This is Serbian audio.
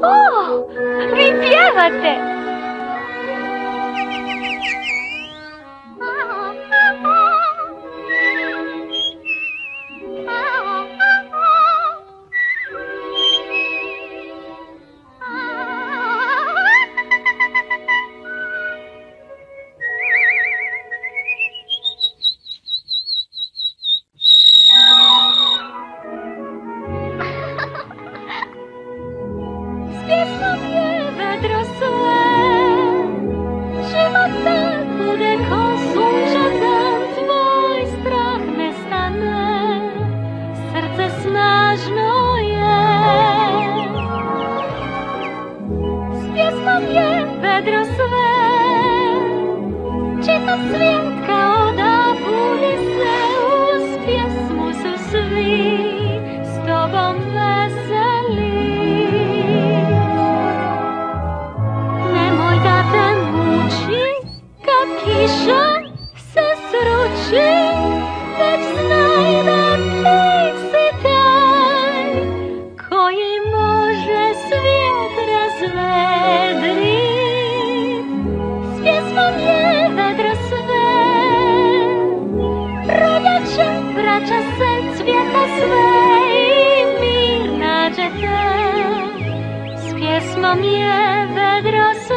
О, ви п'євате! Pěsno mě vedro své, život tak bude kosum, že ten tvoj strach nestane, srdce snažno je. Pěsno mě vedro své, či to světka oda bude se uspět smusu svý, s tobou veselý. Kiša se sruči, već znaj da ti si taj koji može svijet razvedrit. S pjesmom je vedro sve, rodjače, vraća se cvijeta sve i mir nađete. S pjesmom je vedro sve.